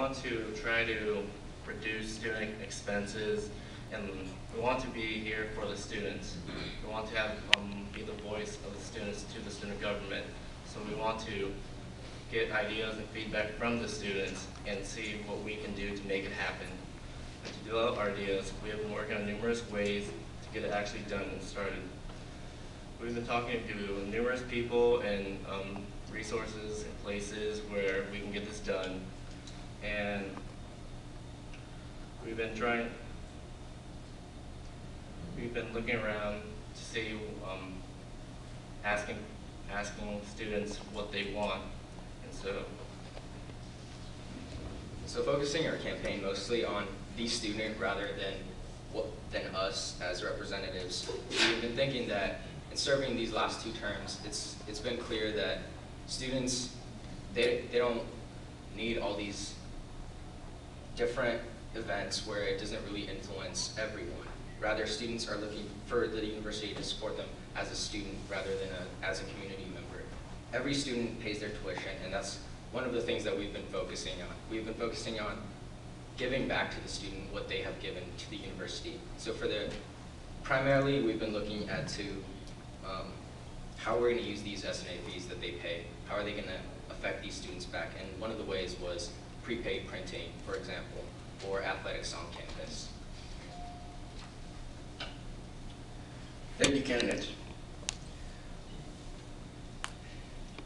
want to try to reduce student expenses, and we want to be here for the students. We want to have be the voice of the students to the student government. So we want to get ideas and feedback from the students and see what we can do to make it happen. And to develop our ideas, we have been working on numerous ways to get it actually done and started. We've been talking to numerous people and resources and places where we can get this done. And we've been looking around to see, asking students what they want. And so focusing our campaign mostly on the student rather than us as representatives, we've been thinking that in serving these last 2 terms, it's been clear that students, they don't need all these different events where it doesn't really influence everyone. Rather, students are looking for the university to support them as a student rather than as a community member. Every student pays their tuition, and that's one of the things that we've been focusing on. We've been focusing on giving back to the student what they have given to the university. So primarily we've been looking at how we're going to use these S&A fees that they pay. How are they going to affect these students back? And one of the ways was prepaid printing, for example, or athletics on campus. Thank you, candidates.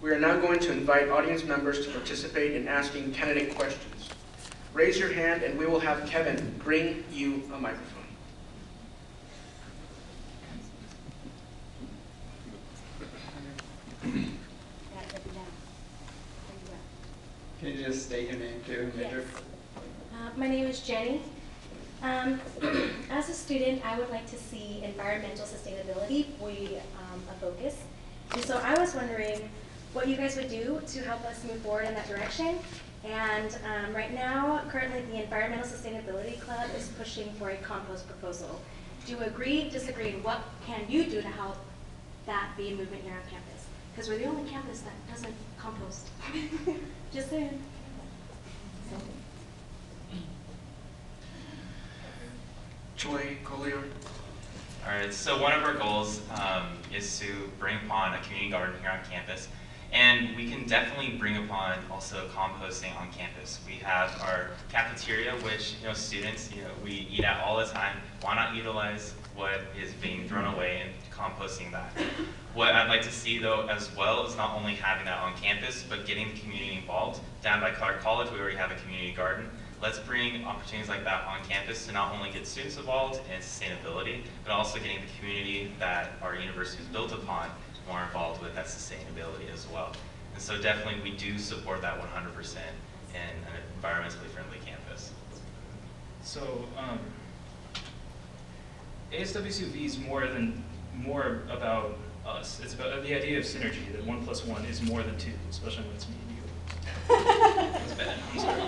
We are now going to invite audience members to participate in asking candidate questions. Raise your hand and we will have Kevin bring you a microphone. Can you just state your name too, Major? Yes. My name is Jenny. As a student, I would like to see environmental sustainability be a focus. And so I was wondering what you guys would do to help us move forward in that direction. And right now, currently the Environmental Sustainability Club is pushing for a compost proposal. Do you agree, disagree, and what can you do to help that be a movement here on campus? Because we're the only campus that doesn't compost. Just saying. Joy Collier. All right, so one of our goals is to bring upon a community garden here on campus. And we can definitely bring upon also composting on campus. We have our cafeteria, which students we eat at all the time. Why not utilize what is being thrown away and composting that? What I'd like to see though as well is not only having that on campus, but getting the community involved. Down by Clark College, we already have a community garden. Let's bring opportunities like that on campus to not only get students involved in sustainability, but also getting the community that our university is built upon more involved with that sustainability as well. And so definitely we do support that 100% in an environmentally friendly campus. So ASWSUV is more about us. It's about the idea of synergy, that 1 + 1 is more than 2, especially when it's me and you. That's bad. I'm sorry.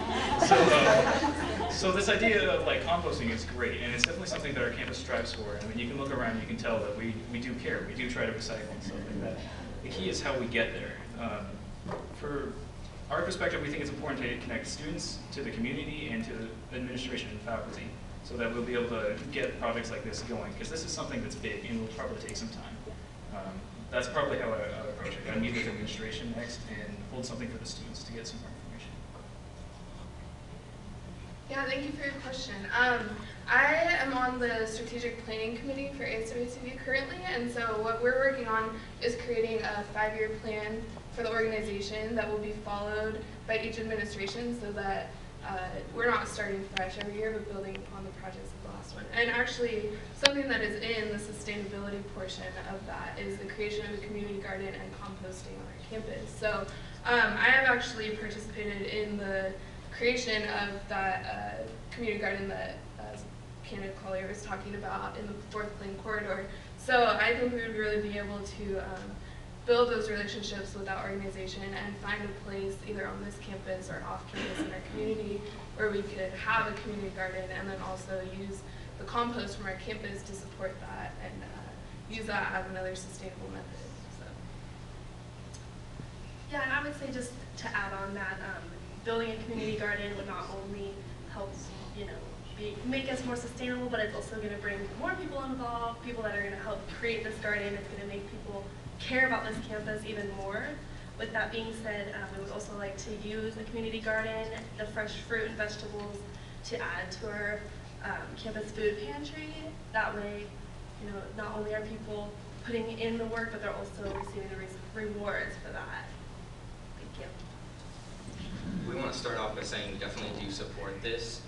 So this idea of composting is great, and it's definitely something that our campus strives for. I mean, you can look around, you can tell that we do care. We do try to recycle and stuff like that. The key is how we get there. For our perspective, we think it's important to connect students to the community and to the administration and faculty, so that we'll be able to get projects like this going, because this is something that's big and will probably take some time. That's probably how I would approach it. I'd meet with administration next and hold something for the students to get some more information. Yeah, thank you for your question. I am on the strategic planning committee for ASWSUV currently, and so what we're working on is creating a 5-year plan for the organization that will be followed by each administration, so that we're not starting fresh every year, but building upon the projects of the last one. And actually, something that is in the sustainability portion of that is the creation of a community garden and composting on our campus. So I have actually participated in the creation of that community garden that candidate Collier was talking about in the 4th Lane corridor. So I think we would really be able to build those relationships with that organization and find a place either on this campus or off campus in our community where we could have a community garden and then also use the compost from our campus to support that and use that as another sustainable method. So. Yeah, and I would say just to add on that, building a community garden would not only help, make us more sustainable, but it's also going to bring more people involved, people that are going to help create this garden. It's going to make people care about this campus even more. With that being said, we would also like to use the community garden, the fresh fruit and vegetables, to add to our campus food pantry. That way, not only are people putting in the work, but they're also receiving the rewards for that. Thank you. We want to start off by saying we definitely do support this.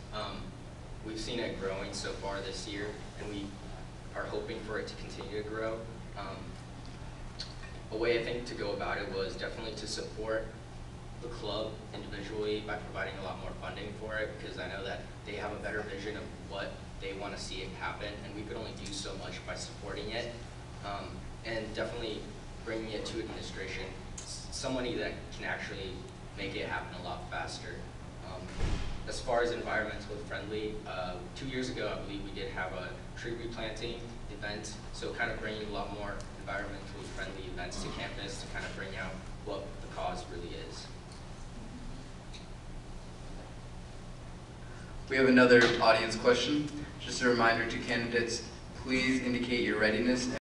We've seen it growing so far this year, and we are hoping for it to continue to grow. A way I think to go about it was definitely to support the club individually by providing a lot more funding for it, because I know that they have a better vision of what they want to see it happen, and we could only do so much by supporting it. And definitely bringing it to administration, somebody that can actually make it happen a lot faster. As far as environmentally friendly, 2 years ago, I believe we did have a tree replanting event, so kind of bringing a lot more environmentally friendly events to campus to kind of bring out what the cause really is. We have another audience question. Just a reminder to candidates, please indicate your readiness